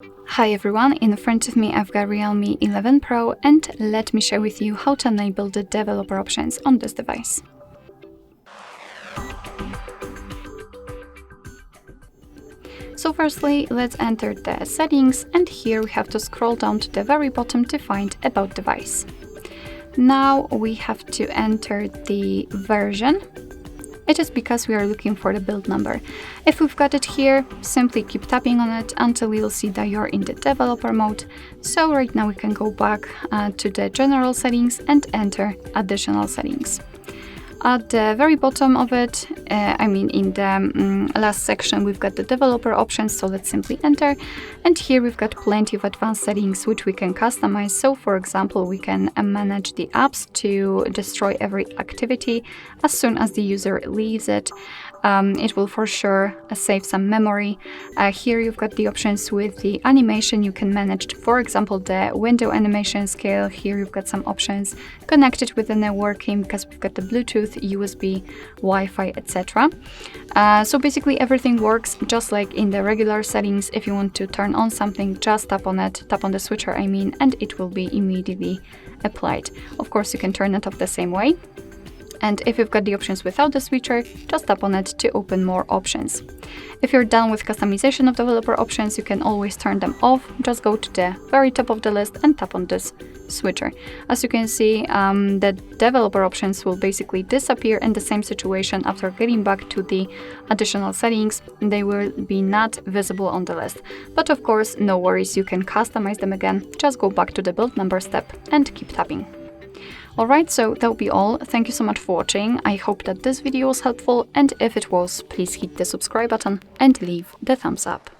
Hi everyone, in front of me I've got Realme 11 Pro and let me share with you how to enable the developer options on this device. So firstly, let's enter the settings, and here we have to scroll down to the very bottom to find About Device. Now we have to enter the version. It is because we are looking for the build number. If we've got it here, simply keep tapping on it until you'll see that you're in the developer mode. So right now we can go back to the general settings and enter additional settings. At the very bottom of it, in the last section, we've got the developer options, so let's simply enter. And here we've got plenty of advanced settings which we can customize. So for example, we can manage the apps to destroy every activity as soon as the user leaves it. It will for sure save some memory. Here you've got the options with the animation. You can manage, for example, the window animation scale. Here you've got some options connected with the networking because we've got the Bluetooth, USB, Wi-Fi, etc. So basically everything works just like in the regular settings. If you want to turn on something, just tap on it, tap on the switcher and it will be immediately applied. Of course, you can turn it off the same way. And if you've got the options without the switcher, just tap on it to open more options. If you're done with customization of developer options, you can always turn them off. Just go to the very top of the list and tap on this switcher. As you can see, the developer options will basically disappear in the same situation after getting back to the additional settings. They will be not visible on the list. But of course, no worries, you can customize them again. Just go back to the build number step and keep tapping. Alright, so that'll be all. Thank you so much for watching. I hope that this video was helpful, and if it was, please hit the subscribe button and leave the thumbs up.